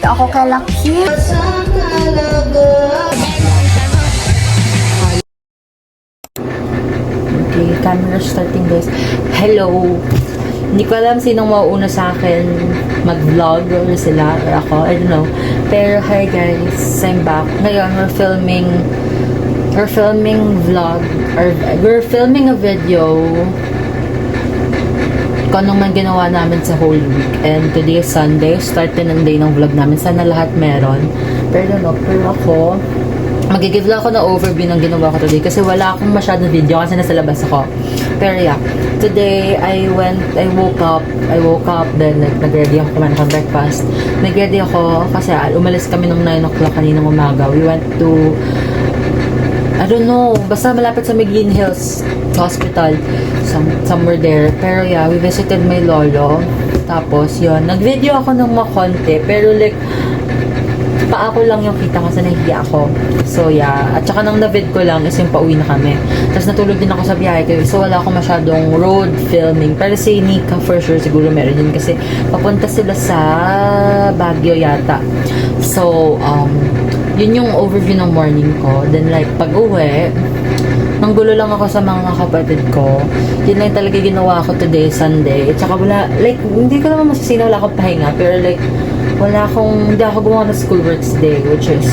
dito ako kay Lucky. Okay, camera starting guys. Hello! Hindi ko alam sinong mauuna sa akin mag-vlog or sila or ako. I don't know. Pero hi guys, I'm back. Ngayon, we're filming vlog or we're filming a video kung anong man ginawa namin sa whole week. And today is Sunday. Start na ng day ng vlog namin. Sana lahat meron. Pero ako, mag-give lang ako ng overview ng ginawa ko today kasi wala akong masyadong video kasi nasa labas ako. Pero yeah, today I woke up, then like nag-ready ako, kumain ako breakfast. Nag-ready ako kasi umalis kami nung 9 o'clock kaninang umaga. We went to, I don't know, basta malapit sa McLean Hills Hospital, somewhere there. Pero yeah, we visited my lolo. Tapos yun, nag-video ako ng makonti, pero like, pa ako lang yung kita kasi nahihiya ako. So yeah, at saka nang na-vid ko lang is yung pauwi na kami. Tapos natulog din ako sa biyahe ko. So wala akong masyadong road filming. Pero si Nika for sure siguro meron din kasi papunta sila sa Baguio yata. So yun yung overview ng morning ko. Then like pag-uwi, nanggulo lang ako sa mga kapatid ko. Yun lang talaga ginawa ko today, Sunday. At saka wala, like, hindi ko naman masasina, wala akong pahinga. Pero like, hindi ako gumawa ng schoolworks day, which is,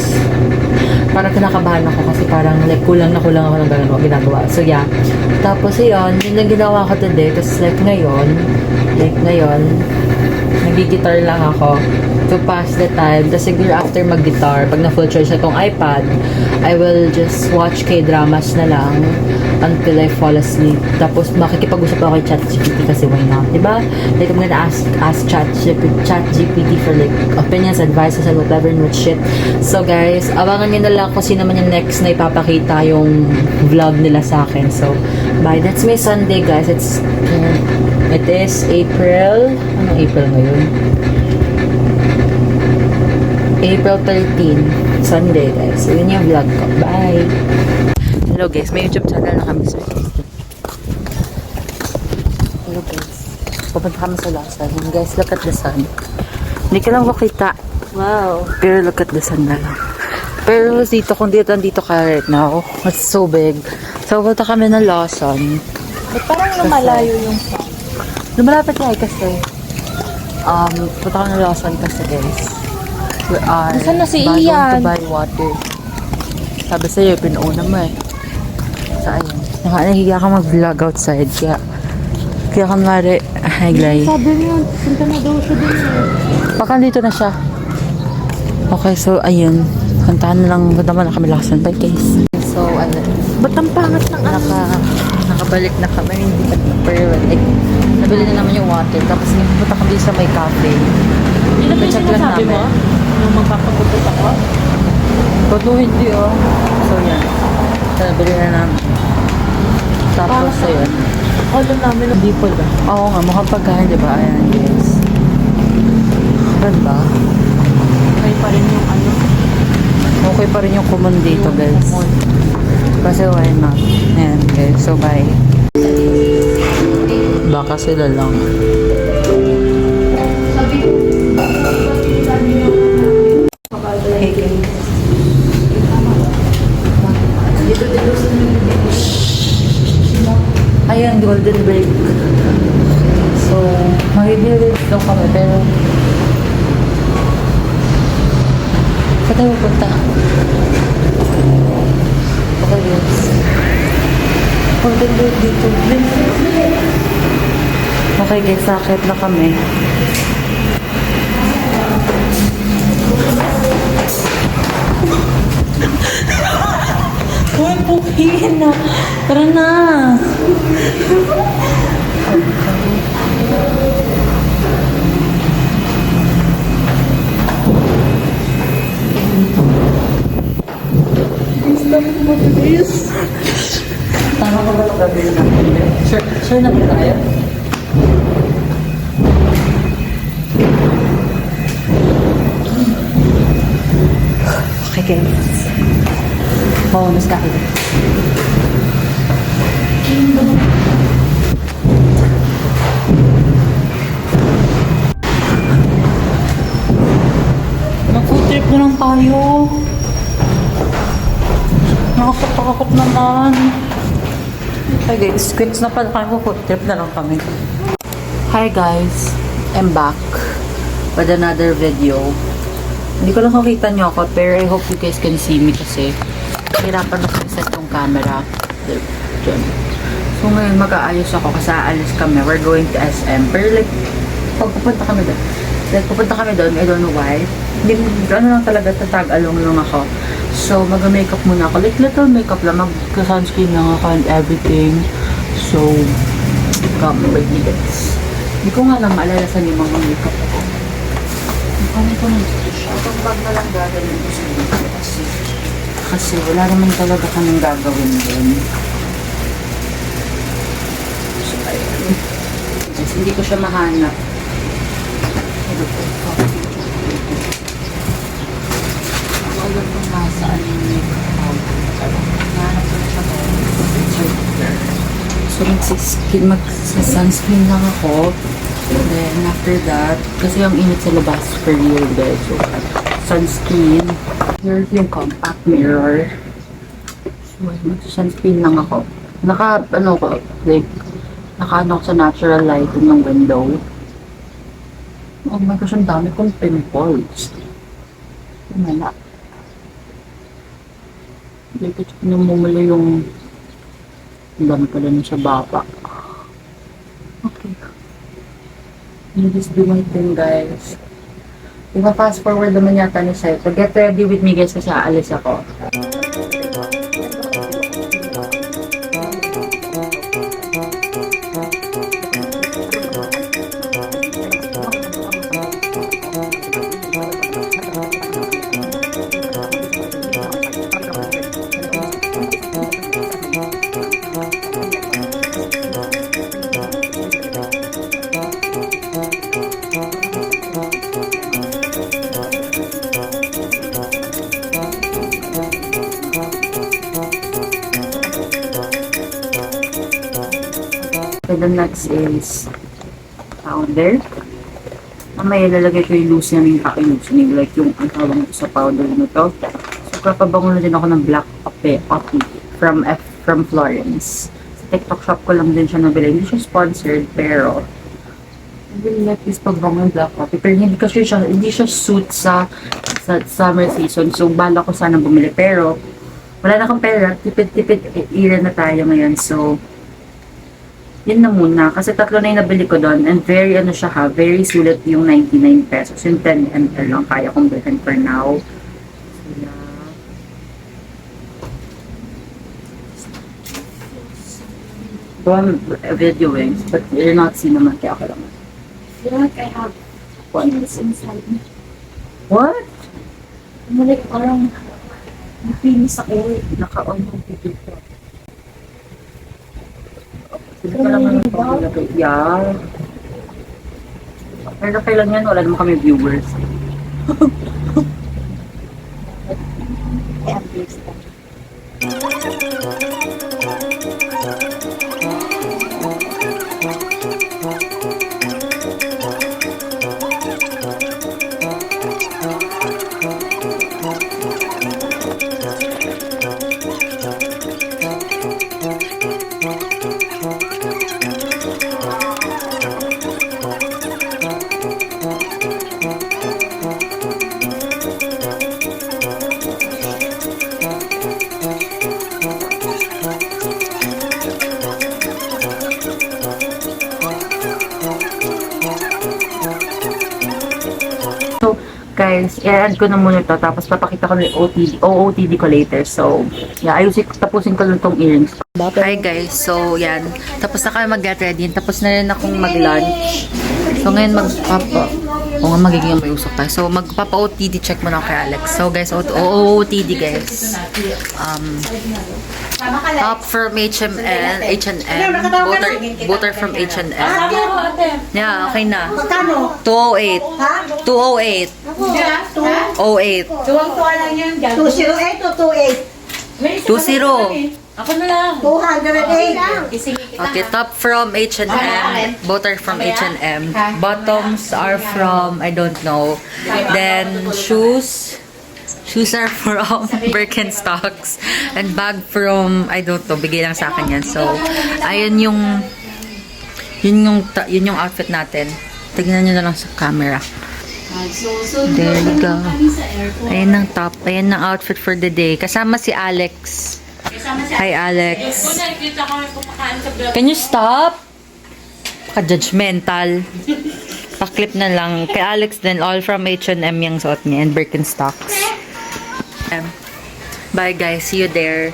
parang kinakabahan ako kasi parang like, kulang ako ng ginagawa. So yeah. Tapos yun lang ginawa ko today. Tapos like ngayon, nag-guitar lang ako to pass the time. Tapos siguro after mag-guitar, pag na-full charge na tong iPad, I will just watch K-dramas na lang until I fall asleep. Tapos makikipag-usap ako kay ChatGPT kasi why not, diba? Like I'm gonna ask ChatGPT for like opinions, advices, and whatever and what shit. So guys, abangan nyo na lang kung sino man yung next na ipapakita yung vlog nila sa akin. So bye. That's my Sunday guys. It is April. Anong April ngayon? April 13. Sunday guys. So yun yung vlog ko. Bye. Hello guys. May YouTube channel na kami. Hello guys. Pupunta kami sa Lasa. And guys, look at the sun. Hindi ka lang makita. Wow. Pero look at the sun na lang. Pero dito, kung dito ka right now, it's so big. So, punta kami ng Lawson. Parang lumalayo yung sun. Lumalapit nga kasi. Punta kami ng Lawson kasi guys. We are Nasaan na si going Ian? to buy water. Sabi sa'yo, pinuuna mo eh. So, ayun. Nahihiya ka mag-vlog outside. Kaya kunwari, hi Glay. Sabi niyo, punta na daw siya dun eh. Baka dito na siya. Okay, so ayun. Punta na kami Lawson. Bye guys. So, ano. Ba't ang pangat ng Nakabalik na kami. Hindi pa pero like, nabili na naman yung water. Tapos pupunta kami sa may cafe. Hindi na Check lang sinasabi namin. mo? Nung magpapaputot ako? Ba't hindi oh. So yan. So, nabili na namin. Tapos ayun. Alam namin ng dipol ba? Oo nga, mukhang pagkain, diba? Ayan, guys. Ganda. Okay pa rin yung ano. Okay pa rin yung common dito, guys. Kasi why not? Ayan, guys. So, bye. Baka sila lang. Hey, guys. Ayan, golden break. So, mag-i-village daw kami, pero saan tayo pupunta? Okay, guys. Golden break dito. Okay, guys, sakit na kami. Uy, pukin na. Tara na. Tama ko ba ito gagawin natin? Sure na ba tayo? Okay, guys. Bonus ka kita. na lang tayo. Nakakatakot naman. Okay guys, quits na pala kayo. Food trip na lang kami. Hi guys, I'm back with another video. Hindi ko lang makita nyo ako, pero I hope you guys can see me kasi hirapan ako set yung camera. Diyan. So ngayon mag-aayos ako kasi aalis kami. We're going to SM. Pero like, pupunta kami doon. I don't know why. Hindi, ano lang talaga, tatag-along lang ako. So, mag-makeup muna ako. Like, little makeup lang. Mag-sunscreen lang ako and everything. So, come with me guys. Hindi ko nga lang maalala sa yung mga makeup ako. Ano ko nang siya? Itong bag na lang gagawin ko sa dito kasi wala naman talaga kaming gagawin din. So, ayun. Kasi hindi ko siya mahanap. Ano po? Alam ko nasaan yung makeup powder. Nahanap ko na siya po. So, mag-sunscreen lang ako. And then, after that, kasi yung init sa labas per year guys. So, sunscreen. Here's yung compact mirror. So, mag-sunscreen lang ako. Naka-ano ko, like, naka-ano ko sa natural lighting ng window. Oh my gosh, ang dami kong pimples. Wala. Like, namumula yung ang dami pala nun sa baba. Okay. You just do my thing, guys. Diba fast forward naman yata ni Sai. So, get ready with me, guys, kasi aalis ako. So, the next is powder. Mamaya lalagay ko yung loosening loosening, like yung ang tawag ko sa powder na to. So, kapabango na din ako ng black coffee from Florence. Sa TikTok shop ko lang din siya nabili. Hindi siya sponsored, pero I really like this pagbango ng black coffee. Pero hindi siya suit sa summer season. So, bala ko sana bumili. Pero, wala na akong pera. Tipid-tipid ilan na tayo ngayon. So, yun na muna. Kasi 3 na yung nabili ko doon. And very, ano siya ha, very sulit yung 99 pesos. Yung 10 ml lang kaya kong bilhin for now. So, yeah. So, I'm videoing, but you're not seeing naman kaya ako lang. I feel like I have things inside me. What? Like, parang napinis ako. Naka-on yung video ko. Hindi pa naman ang pag-ilagay. Yeah. Pero kailan yan, wala naman kami viewers. I understand. Guys, i-add ko na muna ito. Tapos papakita ko na yung OOTD ko later. So, yeah, tapusin ko lang tong earrings. Hi guys, so yan. Tapos na kami mag-get ready. Tapos na rin akong mag-lunch. So ngayon magiging may usok tayo. So magpapa-OOTD check muna ako kay Alex. So guys, OOTD guys. Top from H&M, butter from H&M. Yeah, okay na. 208. 208. 08. Tuwang-tuwa lang yan. 208 o 28? 20. Ako na lang. 208. Okay, top from H&M, butter from H&M. Bottoms are from, I don't know. Then, shoes, Shoes are from Birkenstocks. And bag from, I don't know, bigay lang sa akin yan. So, ayun yun yung outfit natin. Tignan nyo na lang sa camera. There you go. Ayan ang top. Ayan ang outfit for the day. Kasama si Alex. Hi, Alex. Can you stop? Ka-judgmental. Pa-clip na lang. Kay Alex din, all from H&M yung suot niya and Birkenstocks. Bye guys. See you there.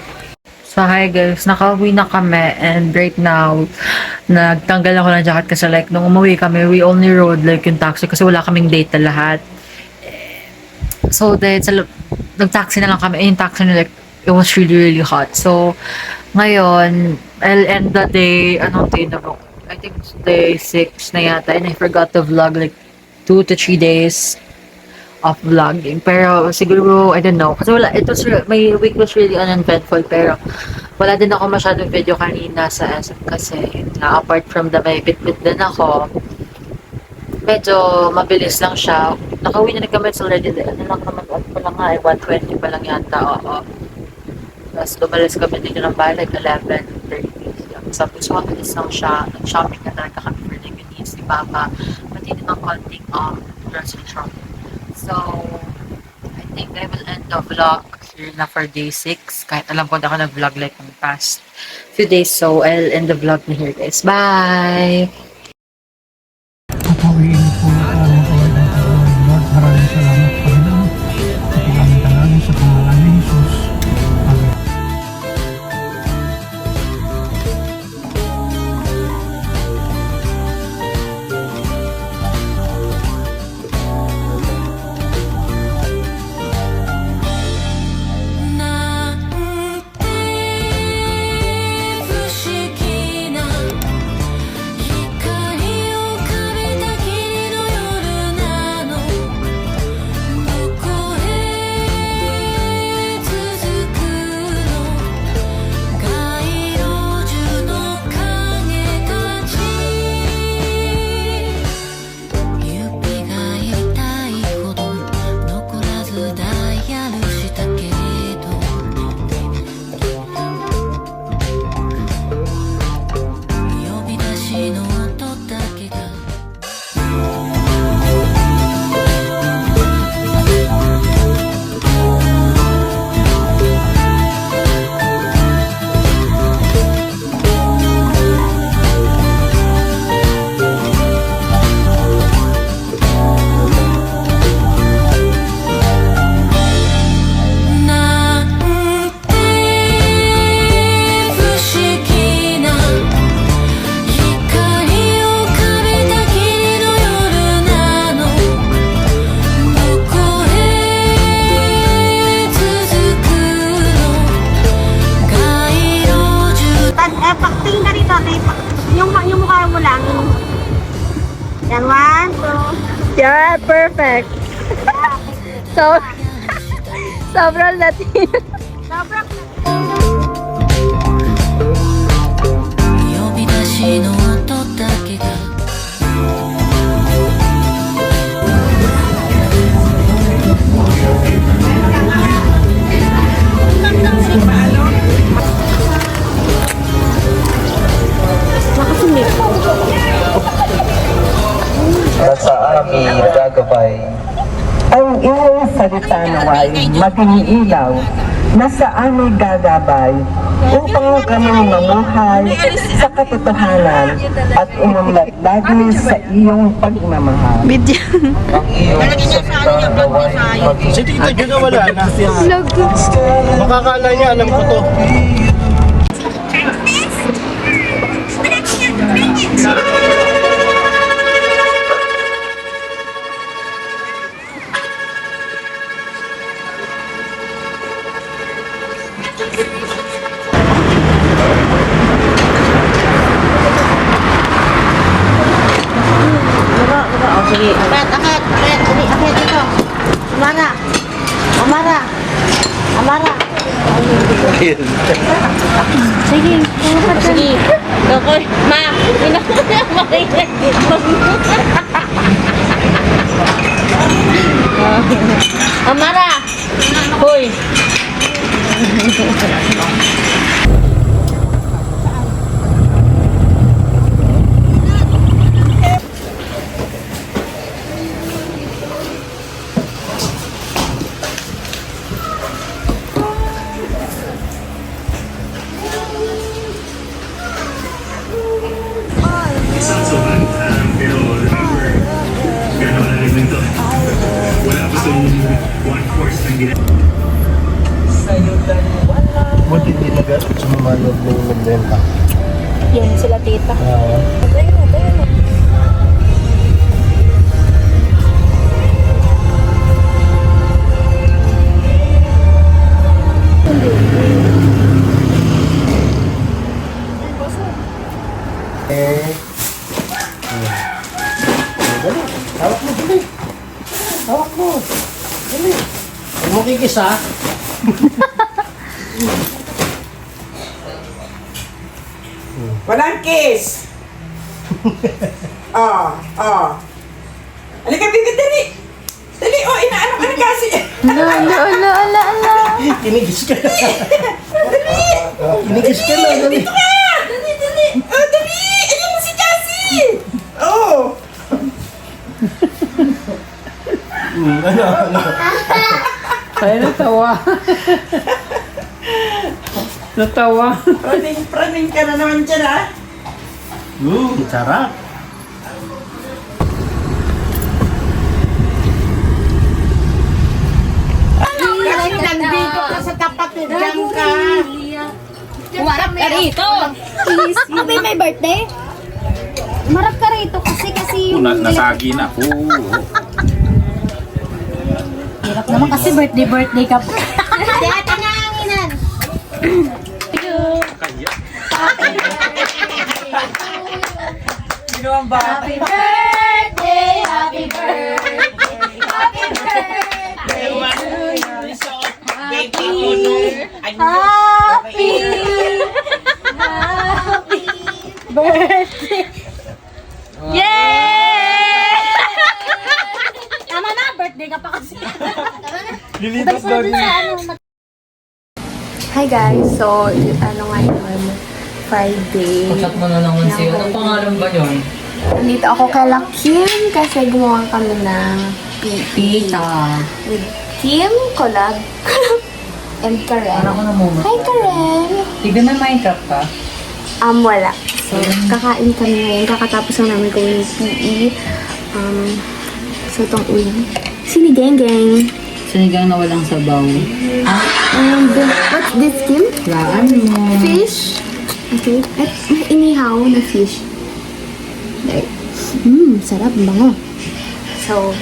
So hi guys, nakauwi na kami and right now, nagtanggal ako ng jacket kasi like nung umuwi kami, we only rode like yung taxi kasi wala kaming date na lahat. So then, nag-taxi na lang kami and yung taxi na like, it was really hot. So, ngayon, I'll end the day, anong day na ba? I think it's day 6 na yata and I forgot to vlog like 2 to 3 days of vlogging. Pero siguro, I don't know. Kasi my week was really uneventful. Pero wala din ako masyadong video kanina sa SM kasi na apart from the may bit-bit din ako, medyo mabilis lang siya. Nakauwi na kami already. Ano lang naman, ano pa lang nga, 1:20 pa lang yata. Oo. Tapos lumalis kami dito ng bahay like 11:30. Sabi so mabilis lang siya. Nag-shopping na talaga kami for the needs ni Papa. Pati din ang konting grocery shopping. So, I think I will end the vlog here na for day 6. Kahit alam ko na ako nag-vlog like in the past few days. So, I'll end the vlog na here guys. Bye! Papawiin po ang kawal ng Panginoon. Lord, maraming salamat Panginoon. Ito aming talangin sa pangalan ni Jesus. Amen. Pakting ka rito, yung mukha mo lang. Yan, 1, 2. Yeah, perfect. So, sobrang Latin. Sobrang 呼び出しの音だけが Sa aming gagabay ang iyong salita naway maging ilaw na sa aming gagabay upang kami mamuhay sa katotohanan at umunlad lagi sa iyong pagmamahal. Ang iyong salita naway maging Si Tito Jun na wala na. Makakala niya, alam ko to. Sige. Akit. Dito. Amara. Sige. Okay. Ma, marinig dito. Amara. Buti hindi sumamalog ng nagbenta. Yan sila tita. Dali. Hawak mo, dali. Hawak mo. Dali. Huwag mo kikis, ha? Walang kiss. Halika, dali, dali. Dali, inaano ka na kasi. Kinigis ka na. Kinigis ka na, dali. Dali, dali. Dali. Ayun mo si Cassie. Ano? Ay, natawa. Natawa. Praning ka na naman dyan, ha? Sarap. Kasi nandito ka sa tapat eh, dyan ka. Marap ka rito. Please. Happy my birthday. Marap ka rito kasi yung... Nasagi na po. Hirap naman kasi birthday ka pa. Diyata na hanginan. Happy birthday, happy birthday, happy birthday to you. Happy birthday. Yay! Tama na, birthday ka pa kasi. Lilipas daw din. Hi guys, so ano ngayon, Friday. Chat mo na naman siya. Anong pangalan ba yun? Nandito ako kay Kim kasi gumawa kami ng Pita. with Kim, collab, and Karen. Ano ko na moment? Hi Karen! Tignan na Minecraft ka? Wala. So, kakain kami ngayon. Kakatapos lang namin gawin ng PE. So, itong ulam. Sinigang-gang. Sinigang na walang sabaw. And what's this, Kim? Laan mo. Fish. Okay. At may inihaw na fish. Like, sarap, bango. So,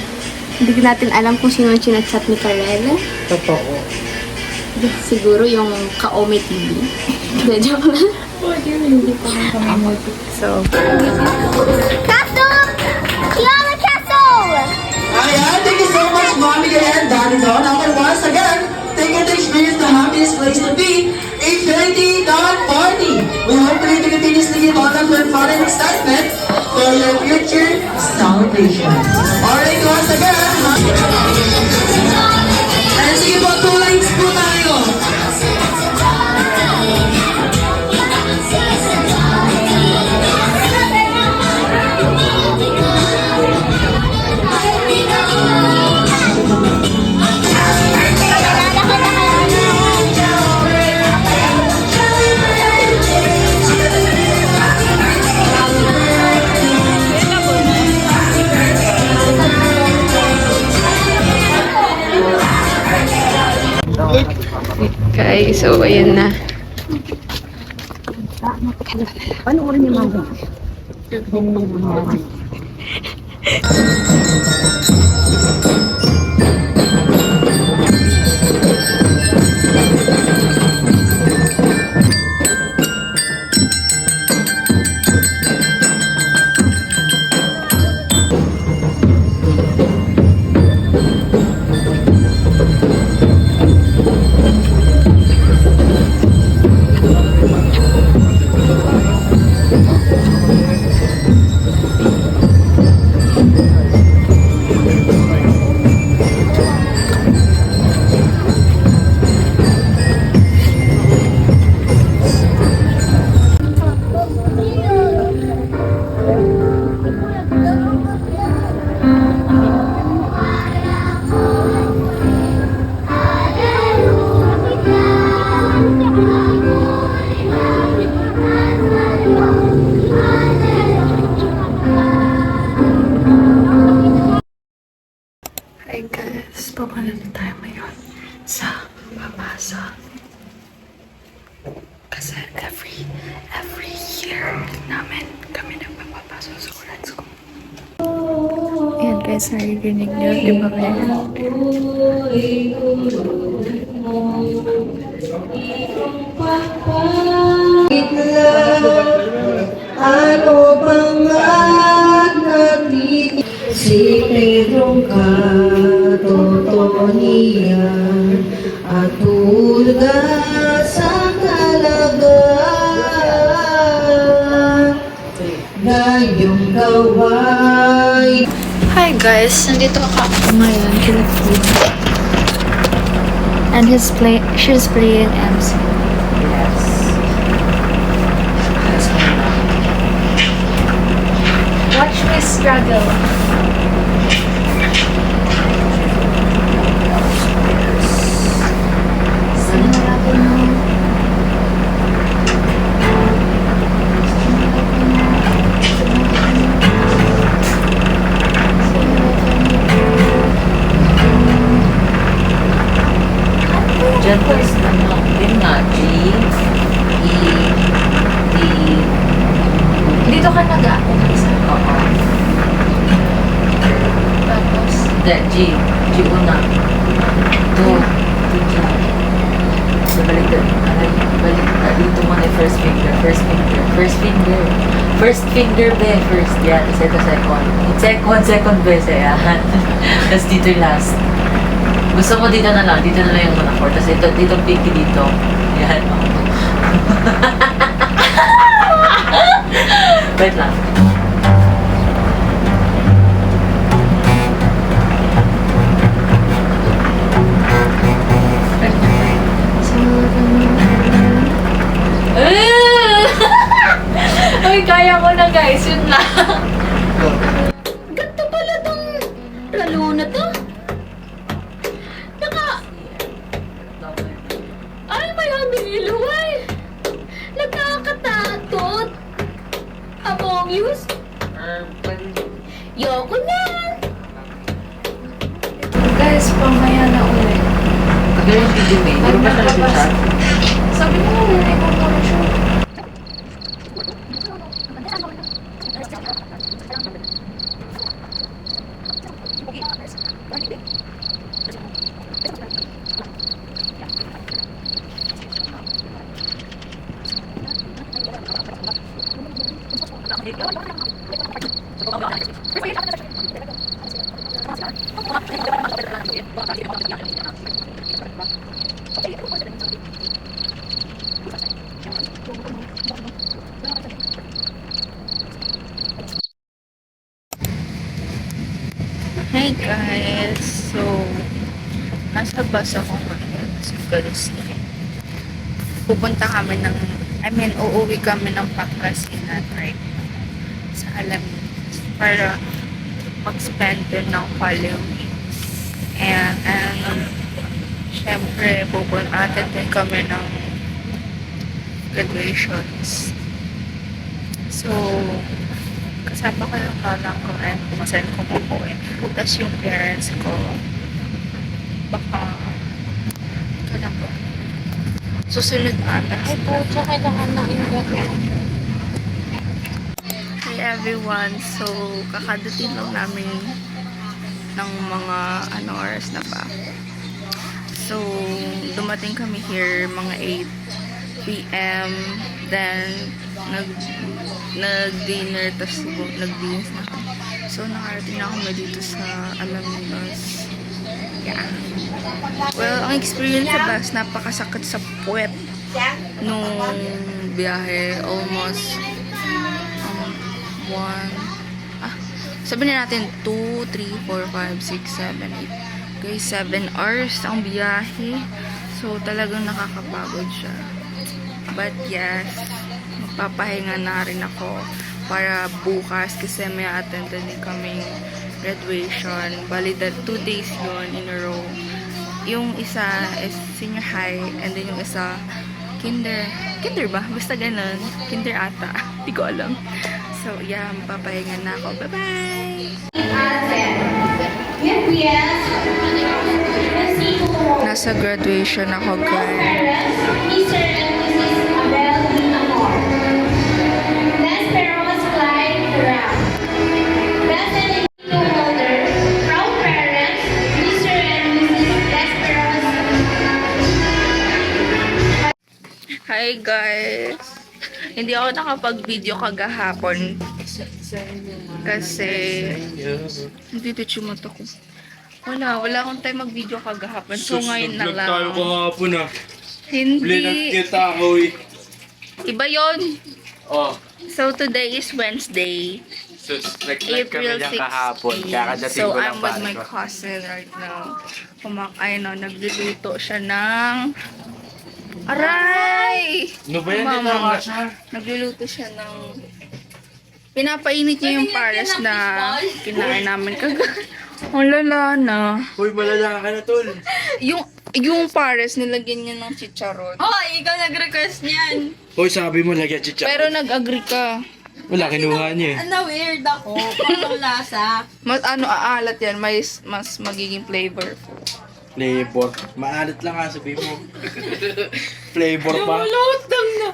hindi natin alam kung sino ang chinachat ni Karel. Totoo. Siguro yung Kaome TV. Hindi, joke lang. Hindi pa rin kami So, Castle! Kiana Castle! Ayan, thank you so much, Mommy and Daddy Don. And once again, thank you to experience the happiest place to be, Infinity Dawn Party. We hope to continuously give all of your fun and excitement for your future celebration. Alright, once again, and sige po, 2 lines po tayo. Okay, so ayan na. Hi guys, paano na tayo ngayon? sa papasa. Kasi every year namin kami nagpapapasa. So, let's go. Ayan guys, narinig niyo, di ba kayo? Ano bang natin si Pedro totoo niya at tulga sa talaga ngayong gaway. Hi guys, nandito ako ngayon kila Kuya. And she's playing MC. Yes. Watch me struggle. Gentles na lang din nga. G, E, D. Dito ka nag-ako ng isa. Oo. Tapos, Hindi, G. G una. 2. 2 G. So, balik dito mo na yung first finger. First finger. First finger, be. First, yan. Isa ito second. Second, be. Isa yan. Tapos dito yung last. Gusto mo dito na lang yung muna 4. Tapos dito pinky dito. Yan. Wait lang. Uy, kaya ko na guys, yun lang. Ganto pala tong lalo na to. Ay, may hamiluway. Nakakatakot. Among Us. Yoko na. Guys, pamaya na ulit. Magaling yung video mo eh. Hindi mo ba siya nag-chat? Sabi mo, ikaw muna siya. Hey guys! So, nasa bus ako ngayon sa Galos. Pupunta kami uuwi kami ng Pangasinan right sa Alamin para mag-spend din ng Halloween. And syempre, attend din kami ng graduations. So, kasama ko yung parang ko and kumasayin ko po eh. Tapos yung parents ko, baka, kailan ko, susunod ata. Ay po, tsaka kailangan ng ingat. Hey everyone, so kakadating lang namin ng mga oras na ba. So, dumating kami here mga 8 p.m. Then, nag-dinner, tapos nag-dinner na kami. So, nakarating na kami dito sa Alaminos. Yeah. Well, ang experience sa bus, napakasakit sa puwet nung biyahe. Almost, sabihin na natin 2, 3, 4, 5, 6, 7, 8. Okay, 7 hours ang biyahe. So, talagang nakakapagod siya. But yes, magpapahinga na rin ako para bukas kasi may attend din kaming graduation. Bali, 2 days yun in a row. Yung isa is senior high and then yung isa kinder ba? Basta ganun. Kinder ata. Di ko alam. So, yeah, magpapahinga na ako. Bye-bye! Nasa graduation ako, guys. Mr. and Mrs. Abel D. Amor. Best Parents Clyde Durant. Best Educator Holder, proud parents, Mr. and Mrs. Best Parents. Hi, guys. Hindi ako nakapag-video kagahapon. Kasi, hindi dito yung mata ko. Wala akong time mag-video kagahapon. So, ngayon na lang. tayo kahapon ah. Hindi. Kita ako eh. Iba yon. Oh. So, today is Wednesday. So, April 16. Kakadating So, ko I'm lang with para my ko. cousin right now. Nagluluto siya ng... Aray! Ano ba yan? Mama. Dito nga siya. Nagluluto siya ng... Pinapainit niya yung pares na kinain namin kagabi. Ang lala na. Uy, malala ka na, tol. Yung pares, nilagyan niya ng chicharon. Hoy, ikaw nag-request niyan. Uy, sabi mo lagyan chicha. Pero nag-agree ka. Wala, kinuha niya eh. Ano, weird ako. Paano lasa? Mas aalat yan, mas magiging flavorful. Flavor. Maalat lang nga, sabi mo. Flavor pa. Lutang na.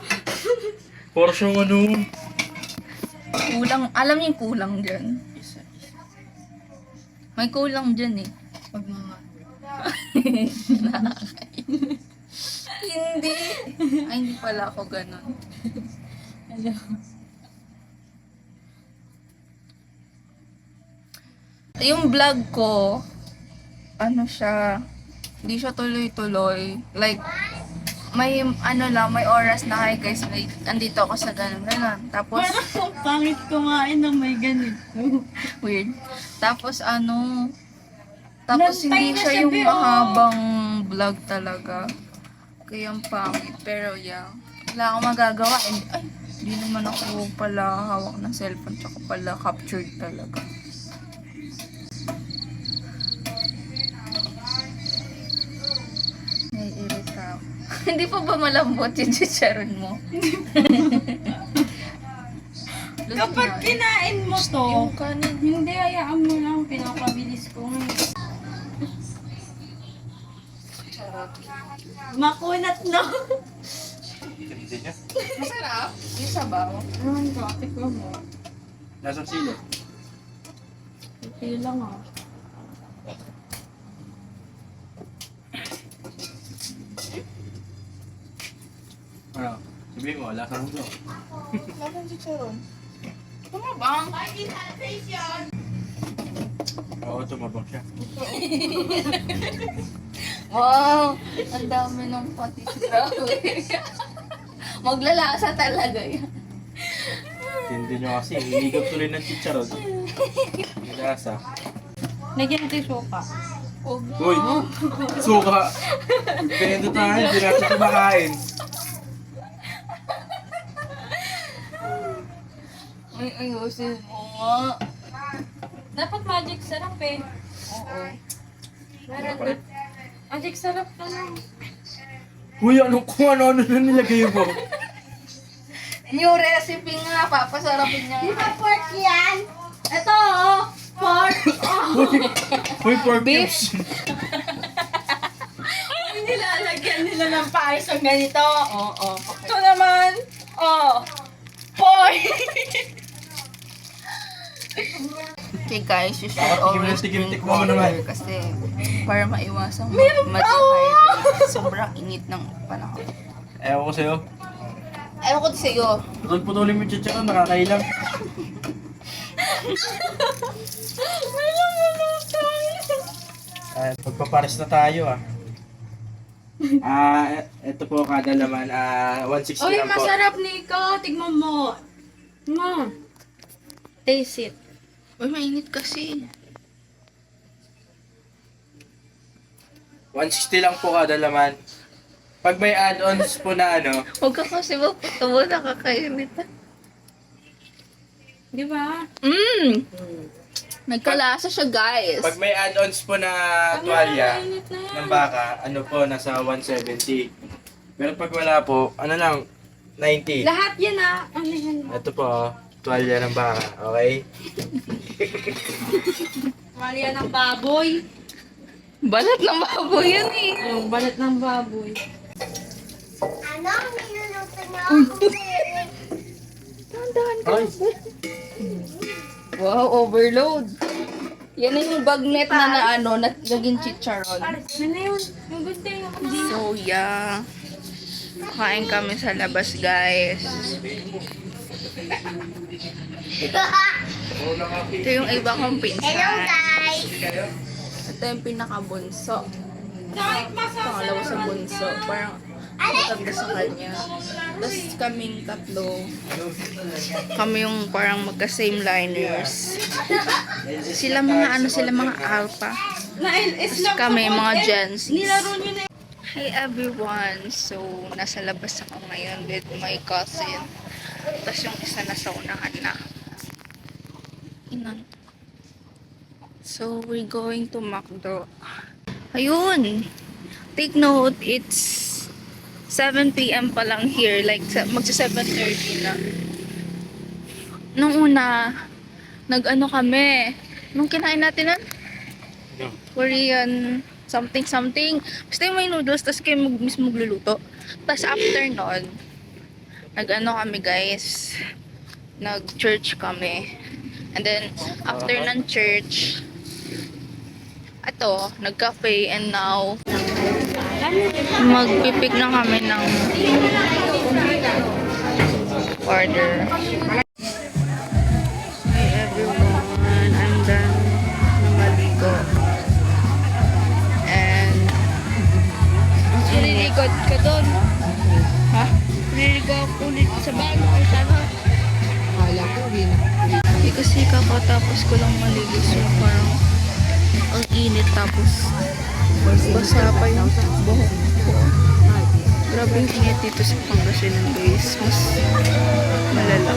Porsyong ano. Kulang, alam niyo yung kulang dyan. May kulang dyan eh. Pag mga... Hindi. Ay, hindi pala ako ganun. Yung vlog ko, ano siya, hindi siya tuloy-tuloy. Like, may may oras na hi guys, andito ako sa ganun. Tapos, Pangit kumain ng may ganito. weird. Tapos hindi Nantay na siya siya, yung Beo. mahabang vlog talaga. Kaya ang pangit. Pero yeah, wala akong magagawa. Ay, hindi naman ako pala hawak ng cellphone. Tsaka pala captured talaga. Naiirita ako. Hindi pa ba malambot yung chicharon mo? Kapag kinain mo to, Yung kanin. hindi, hayaan mo lang. Pinapabilis ko ngayon. Makunat na. Masarap. Yung sabaw. Ano ka? Tikman mo. Nasaan sila? Okay lang ah. Ano? Sabi mo, wala kang ulo. Bakit chicharon? Tumabang. Oo, tumabang siya. Wow! Ang dami ng patis. Grabe. Maglalasa talaga yan. Hindi nyo kasi, hihigap tuloy ng chicharon. Nagasa. Nagyan natin sopa. Uy! Suka! Ganito tayo, hindi natin kumakain. Ay, ayusin mo nga. Dapat magic sarap eh. Oo. Meron na. Magic sarap na lang. Uy, kung ano na nilagay mo? New recipe nga, papasarapin niya. Di ba pork yan? Ito oh, pork. Uy, pork Beef. cubes. Nilalagyan nila ng pares ang ganito. Oo. Ito naman. Oh. Boy! Okay guys, you should always drink Tigim-tigim mo naman. water kasi para maiwasan ma-dehydrate. Sobrang init ng panahon. Ewan ko sa'yo. Ewan ko sa'yo. Putol-putulin mo yung chicharon, nakakailang. Magpapares na tayo ah. Ito po kada laman, 160 Uy, lang po. masarap Nico. Tignan mo. Taste it. Uy, mainit kasi. 160 lang po kada laman. Pag may add-ons po na ano, Huwag ka kasi magputubo, nakakainit. Di ba? Nagkalasa siya guys. pag may add-ons po na tuwalya ng baka, ano po, nasa 170. Pero pag wala po, ano lang, 90. Lahat yan ah. Ano yan? Ito po, tuwalya ng baka, okay? Malya ng baboy. Balat ng baboy yun eh. Yung balat ng baboy. Wow, overload. Yan na yung bagnet na naging chicharon. So, yeah. Kain kami sa labas, guys. Ito yung iba kong pinsan. Hello, guys! Ito yung pinakabunso. Pangalawa sa bunso. Parang matanda sa kanya. Tapos kaming tatlo. Kami yung parang magka-same liners. Sila mga alpha. Tapos kami mga gens. Hi everyone! So, nasa labas ako ngayon with my cousin. Tapos yung isa nasa unahan na. Inan. So, we're going to McDo. Ayun! Take note, it's 7 p.m. pa lang here. Like, magsa 7:30 na. Nung una, nag-ano kami. Nung kinain natin nun? Korean something. Basta yung may noodles, tapos kayo mismo magluluto. Tapos after nun, nag-ano kami guys, nag-church kami. And then, after ng church, nag-cafe, and now, magpipig na kami ng order. Hi everyone, I'm done na maligo. And, nililigod ka doon. Ha? Niligo ako ulit sa bag. Ay, sana. Kala ko, Kasi kakatapos ko lang maligo. So, parang ang init tapos basa pa yung buhok ko. Grabe yung init dito sa Pangasinan guys. Mas malala.